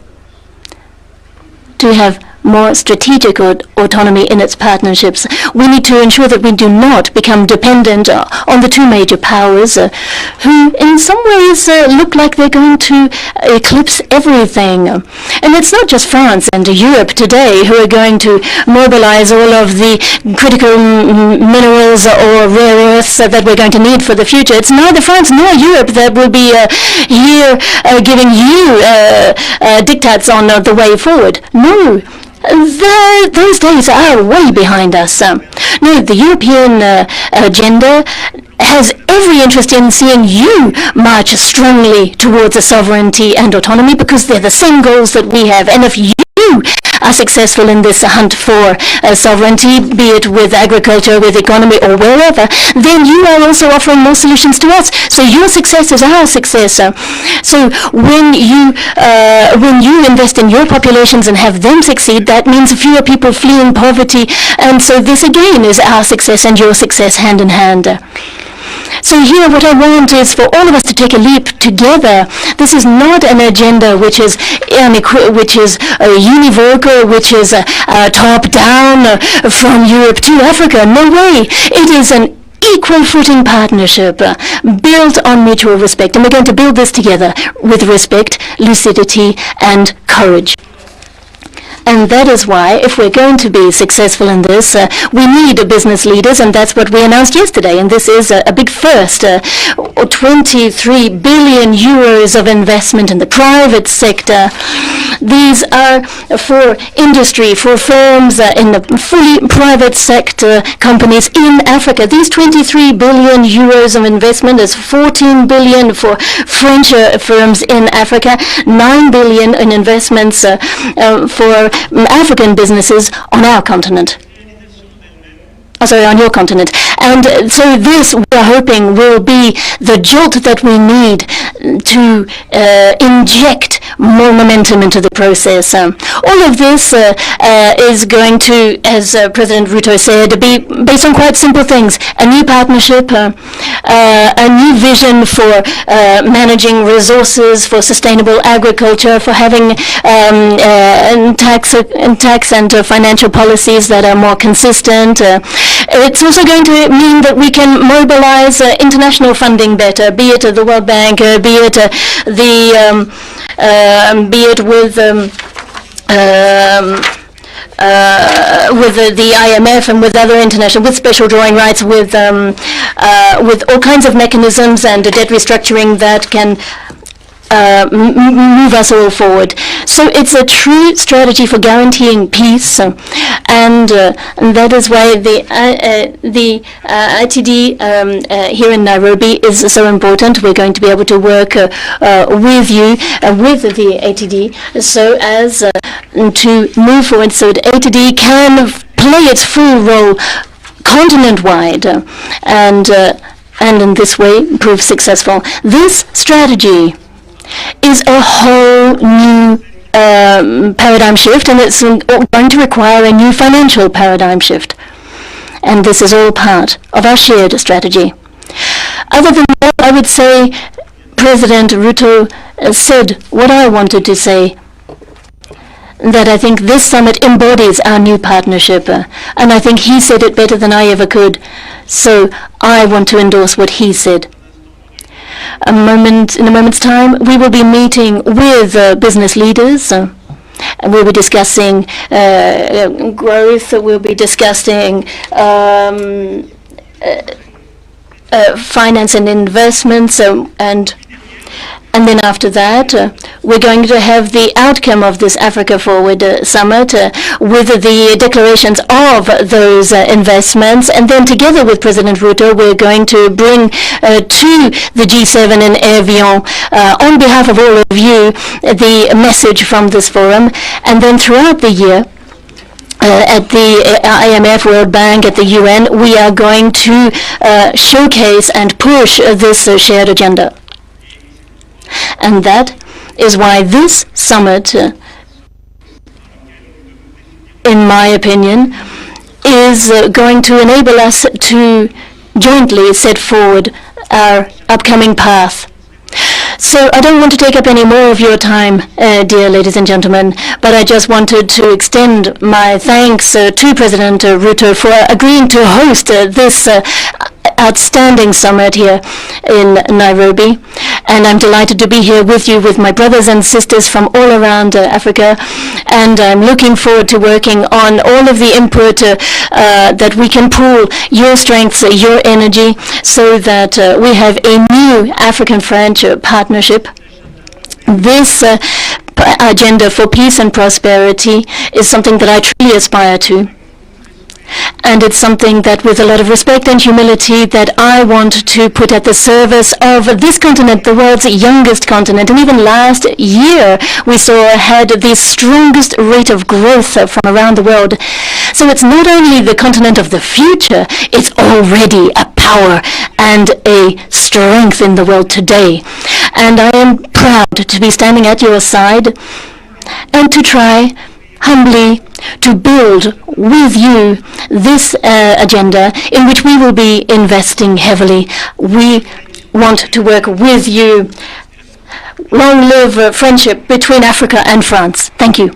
to have more strategic autonomy in its partnerships. We need to ensure that we do not become dependent on the two major powers who in some ways look like they're going to eclipse everything. And it's not just France and Europe today who are going to mobilize all of the critical minerals or rare earths that we're going to need for the future. It's neither France nor Europe that will be here giving you diktats on the way forward. No. Those days are way behind us. No, the European agenda has every interest in seeing you march strongly towards a sovereignty and autonomy because they're the same goals that we have. And if you are successful in this hunt for sovereignty, be it with agriculture, with economy, or wherever, then you are also offering more solutions to us. So your success is our success. So when you invest in your populations and have them succeed, that means fewer people fleeing poverty. And so this again is our success and your success hand in hand. So here what I want is for all of us to take a leap together. This is not an agenda which is univocal, which is top-down from Europe to Africa. No way. It is an equal footing partnership built on mutual respect. And we're going to build this together with respect, lucidity, and courage. And that is why, if we're going to be successful in this, we need business leaders, and that's what we announced yesterday. And this is a big first, 23 billion euros of investment in the private sector. These are for industry, for firms in the fully private sector companies in Africa. These 23 billion euros of investment is 14 billion for French firms in Africa, 9 billion in investments for African businesses on our continent. On your continent. And so this, we are hoping, will be the jolt that we need to inject more momentum into the process. All of this is going to, as President Ruto said, be based on quite simple things. A new partnership, a new vision for managing resources, for sustainable agriculture, for having tax and financial policies that are more consistent. It's also going to mean that we can mobilize international funding better, be it the World Bank, be it with the IMF and with other international, with special drawing rights, with all kinds of mechanisms and debt restructuring that can move us all forward. So it's a true strategy for guaranteeing peace, and that is why the ITD here in Nairobi is so important. We're going to be able to work with you, with the ATD, so as to move forward so that ATD can play its full role continent-wide, and in this way prove successful. This strategy is a whole new paradigm shift, and it's going to require a new financial paradigm shift. And this is all part of our shared strategy. Other than that, I would say President Ruto said what I wanted to say, that I think this summit embodies our new partnership, and I think he said it better than I ever could, so I want to endorse what he said. a moment's time, we will be meeting with business leaders. And we'll be discussing growth. We'll be discussing finance and investments, and then after that, we're going to have the outcome of this Africa Forward Summit with the declarations of those investments. And then together with President Ruto, we're going to bring to the G7 in Evian, on behalf of all of you, the message from this forum. And then throughout the year, at the IMF, World Bank, at the UN, we are going to showcase and push this shared agenda. And that is why this summit, in my opinion, is going to enable us to jointly set forward our upcoming path. So I don't want to take up any more of your time, dear ladies and gentlemen, but I just wanted to extend my thanks to President Ruto for agreeing to host this outstanding summit here in Nairobi. And I'm delighted to be here with you, with my brothers and sisters from all around Africa. And I'm looking forward to working on all of the input that we can pool, your strengths, your energy, so that we have a new African-French partnership. This agenda for peace and prosperity is something that I truly aspire to. And it's something that, with a lot of respect and humility, that I want to put at the service of this continent, the world's youngest continent. And even last year, we had the strongest rate of growth from around the world. So it's not only the continent of the future, it's already a power and a strength in the world today. And I am proud to be standing at your side and to try humbly to build with you this agenda in which we will be investing heavily. We want to work with you. Long live friendship between Africa and France. Thank you.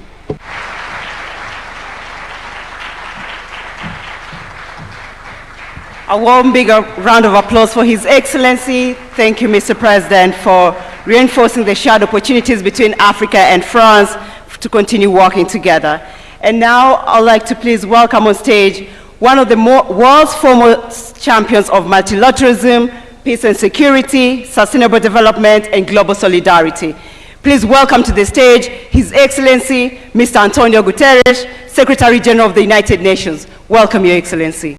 A warm, big round of applause for His Excellency. Thank you, Mr. President, for reinforcing the shared opportunities between Africa and France to continue working together. And now I'd like to please welcome on stage one of the world's foremost champions of multilateralism, peace and security, sustainable development, and global solidarity. Please welcome to the stage His Excellency, Mr. Antonio Guterres, Secretary General of the United Nations. Welcome, Your Excellency.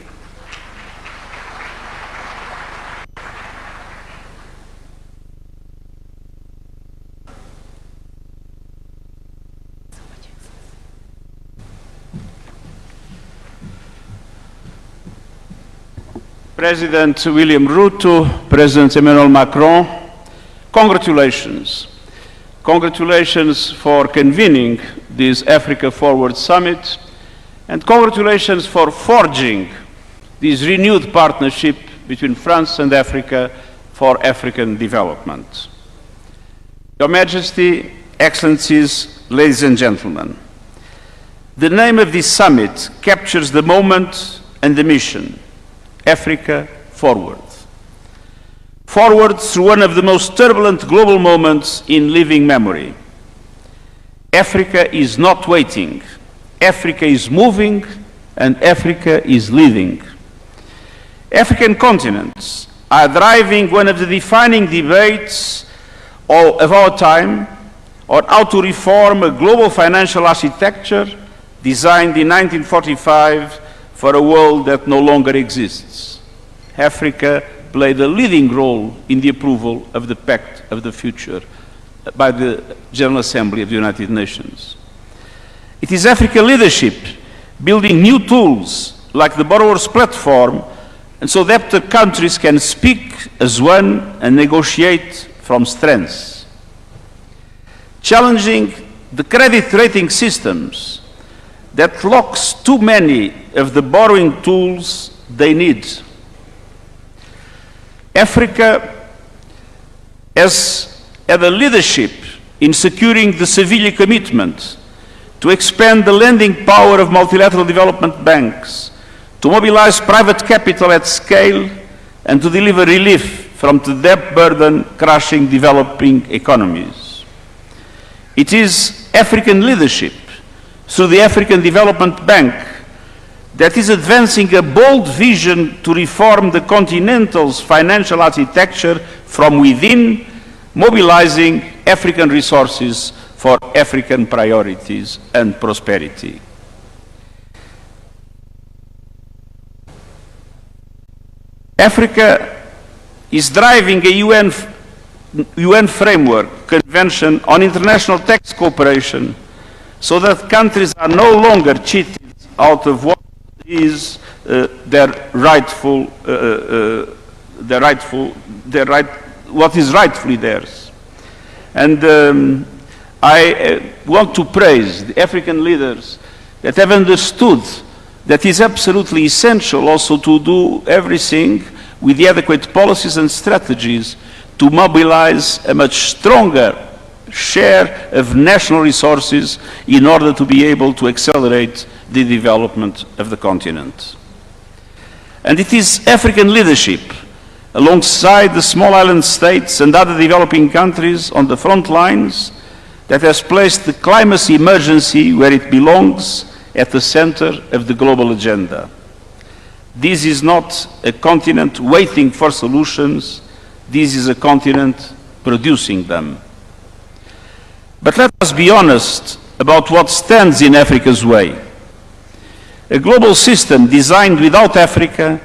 President William Ruto, President Emmanuel Macron, congratulations. Congratulations for convening this Africa Forward Summit, and congratulations for forging this renewed partnership between France and Africa for African development. Your Majesty, Excellencies, ladies and gentlemen, the name of this summit captures the moment and the mission: Africa Forward. Forward through one of the most turbulent global moments in living memory. Africa is not waiting. Africa is moving, and Africa is leading. African continents are driving one of the defining debates of our time on how to reform a global financial architecture designed in 1945 for a world that no longer exists. Africa played a leading role in the approval of the Pact of the Future by the General Assembly of the United Nations. It is African leadership building new tools like the Borrowers' Platform, and so that the countries can speak as one and negotiate from strengths. Challenging the credit rating systems that locks too many of the borrowing tools they need. Africa has had a leadership in securing the Seville commitment to expand the lending power of multilateral development banks, to mobilize private capital at scale, and to deliver relief from the debt burden crushing developing economies. It is African leadership through the African Development Bank that is advancing a bold vision to reform the continental's financial architecture from within, mobilizing African resources for African priorities and prosperity. Africa is driving a UN framework convention on international tax cooperation so that countries are no longer cheated out of what is what is rightfully theirs. And I want to praise the African leaders that have understood that it's absolutely essential also to do everything with the adequate policies and strategies to mobilize a much stronger share of national resources in order to be able to accelerate the development of the continent. And it is African leadership, alongside the small island states and other developing countries on the front lines, that has placed the climate emergency where it belongs, at the center of the global agenda. This is not a continent waiting for solutions, this is a continent producing them. But let us be honest about what stands in Africa's way. A global system designed without Africa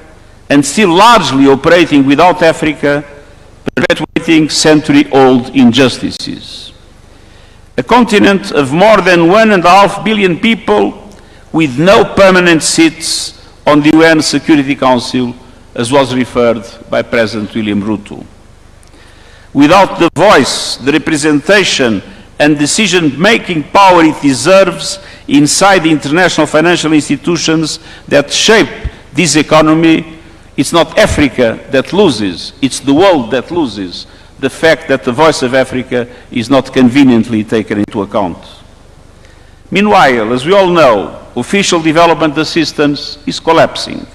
and still largely operating without Africa, perpetuating century-old injustices. A continent of more than 1.5 billion people with no permanent seats on the UN Security Council, as was referred by President William Ruto. Without the voice, the representation and decision-making power it deserves inside the international financial institutions that shape this economy, it's not Africa that loses, it's the world that loses the fact that the voice of Africa is not conveniently taken into account. Meanwhile, as we all know, official development assistance is collapsing.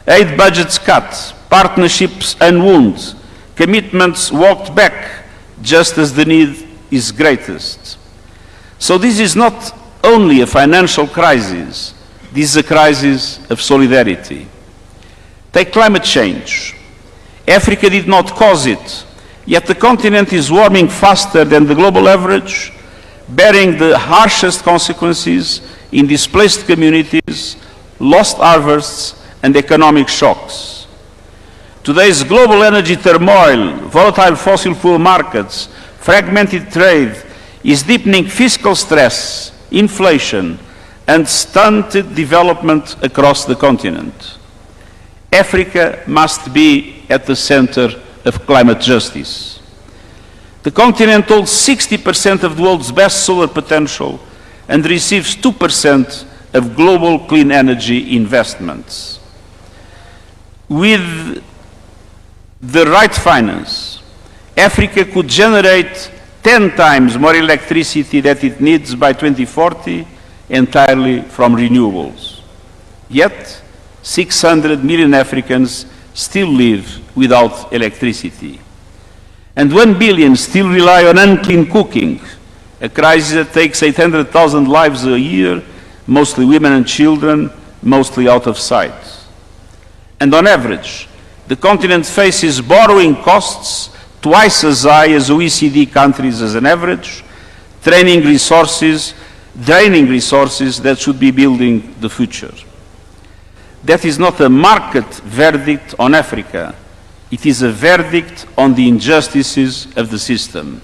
Aid budgets cut, partnerships unwound, commitments walked back just as the need is greatest. So this is not only a financial crisis, this is a crisis of solidarity. Take climate change. Africa did not cause it, yet the continent is warming faster than the global average, bearing the harshest consequences in displaced communities, lost harvests, and economic shocks. Today's global energy turmoil, volatile fossil fuel markets, fragmented trade, is deepening fiscal stress, inflation, and stunted development across the continent. Africa must be at the center of climate justice. The continent holds 60% of the world's best solar potential and receives 2% of global clean energy investments. With the right finance, Africa could generate 10 times more electricity than it needs by 2040 entirely from renewables. Yet, 600 million Africans still live without electricity. And 1 billion still rely on unclean cooking, a crisis that takes 800,000 lives a year, mostly women and children, mostly out of sight. And on average, the continent faces borrowing costs twice as high as OECD countries as an average, draining resources that should be building the future. That is not a market verdict on Africa. It is a verdict on the injustices of the system.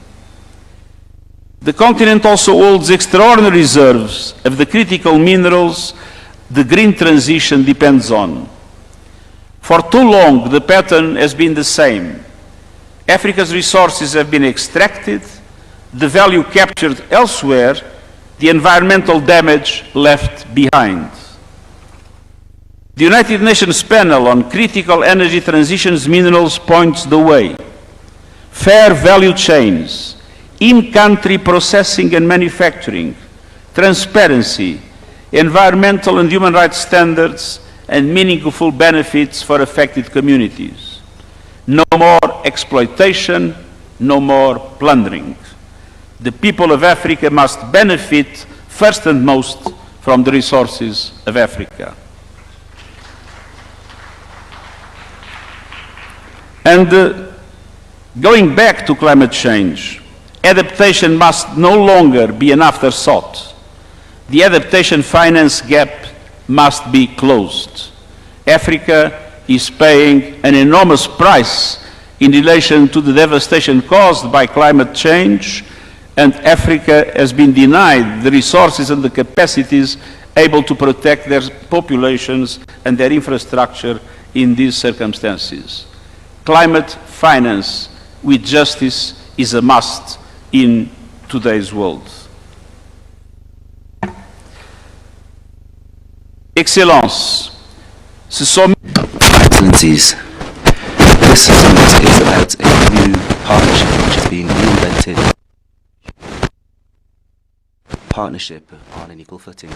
The continent also holds extraordinary reserves of the critical minerals the green transition depends on. For too long, the pattern has been the same. Africa's resources have been extracted, the value captured elsewhere, the environmental damage left behind. The United Nations panel on critical energy transitions minerals points the way. Fair value chains, in-country processing and manufacturing, transparency, environmental and human rights standards, and meaningful benefits for affected communities. No more exploitation, no more plundering. The people of Africa must benefit first and most from the resources of Africa. And going back to climate change, adaptation must no longer be an afterthought. The adaptation finance gap must be closed. Africa is paying an enormous price in relation to the devastation caused by climate change, and Africa has been denied the resources and the capacities able to protect their populations and their infrastructure in these circumstances. Climate finance with justice is a must in today's world. Excellences, Excellencies, this summit is about a new partnership which has been reinvented. Partnership on an equal footing,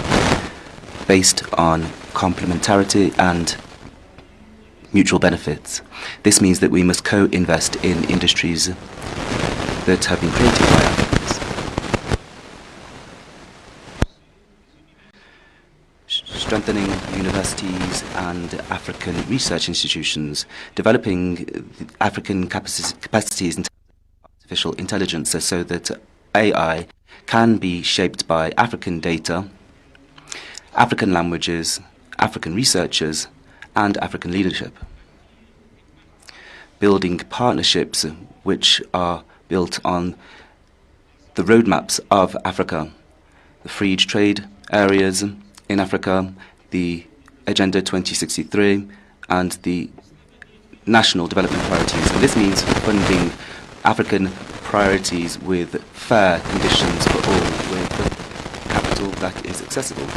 based on complementarity and mutual benefits. This means that we must co-invest in industries that have been created by Africans. Strengthening universities and African research institutions, developing African capacities in artificial intelligence so that AI can be shaped by African data, African languages, African researchers, and African leadership. Building partnerships which are built on the roadmaps of Africa, the free trade areas in Africa, the Agenda 2063, and the national development priorities. And this means funding African priorities with fair conditions for all, with capital that is accessible.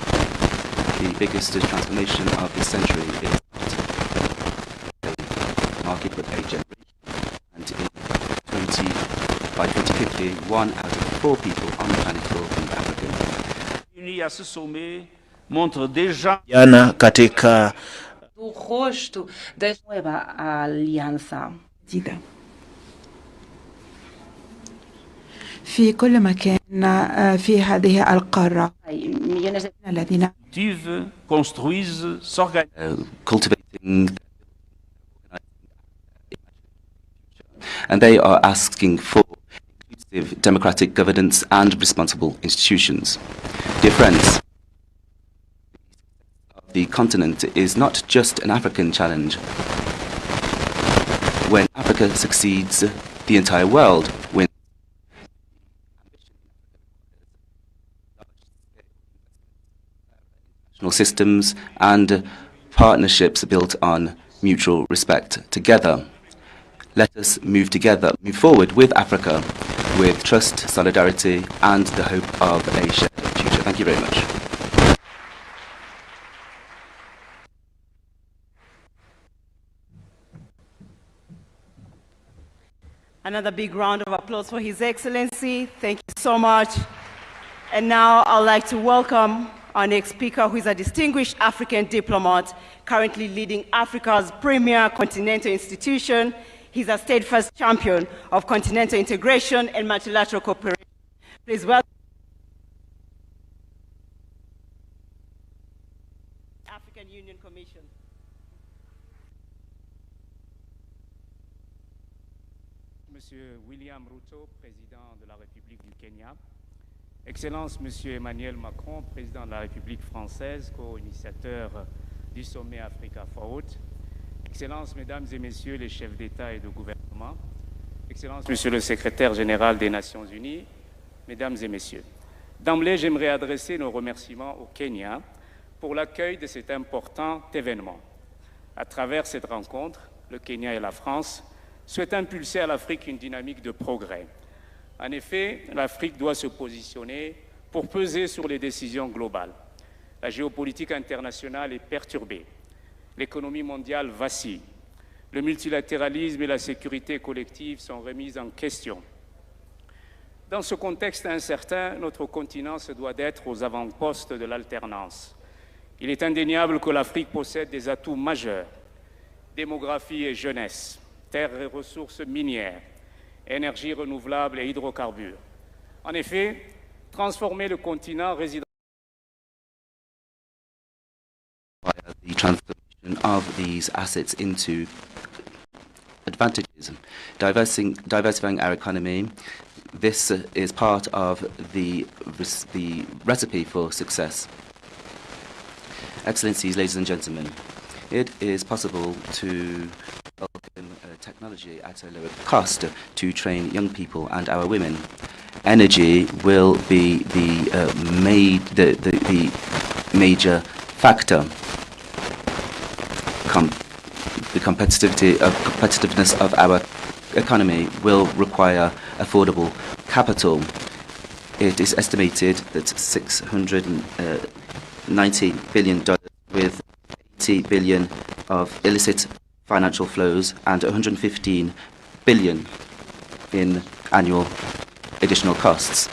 The biggest transformation of this century is a market but a generation. And by 2050, 1 out of 4 people on the planet will be African. Jana katika do rosto da nueva alianza. في كل مكان في هذه القارة الذين cultivating, and they are asking for inclusive democratic governance and responsible institutions. Dear friends, the continent is not just an African challenge. When Africa succeeds, the entire world wins. Systems and partnerships built on mutual respect. Together, let us move forward with Africa, with trust, solidarity, and the hope of a shared future. Thank you very much. Another big round of applause for His Excellency. Thank you so much. And now I'd like to welcome our next speaker, who is a distinguished African diplomat, currently leading Africa's premier continental institution. He's a steadfast champion of continental integration and multilateral cooperation. Please welcome the African Union Commission. Monsieur William Ruto, président de la République du Kenya. Excellence, Monsieur Emmanuel Macron, président de la République française, co-initiateur du sommet Africa Forward. Excellences, Mesdames et Messieurs les chefs d'État et de gouvernement. Excellences, Monsieur le secrétaire général des Nations Unies, Mesdames et Messieurs. D'emblée, j'aimerais adresser nos remerciements au Kenya pour l'accueil de cet important événement. À travers cette rencontre, le Kenya et la France souhaitent impulser à l'Afrique une dynamique de progrès. En effet, l'Afrique doit se positionner pour peser sur les décisions globales. La géopolitique internationale est perturbée. L'économie mondiale vacille. Le multilatéralisme et la sécurité collective sont remises en question. Dans ce contexte incertain, notre continent se doit d'être aux avant-postes de l'alternance. Il est indéniable que l'Afrique possède des atouts majeurs, démographie et jeunesse, terres et ressources minières, énergies renouvelables et hydrocarbures. En effet, transformer le continent résident the transformation of these assets into advantages, diversifying our economy. This is part of the recipe for success. Excellencies, ladies and gentlemen, it is possible to welcome technology at a lower cost to train young people and our women. Energy will be the major factor. The competitiveness of our economy will require affordable capital. It is estimated that $690 billion with 80 billion of illicit financial flows and 115 billion in annual additional costs.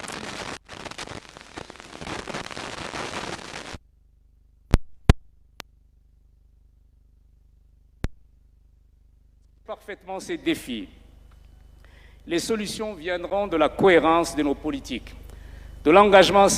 Parfaitement ces défis. Les solutions viendront de la cohérence de nos politiques, de l'engagement sans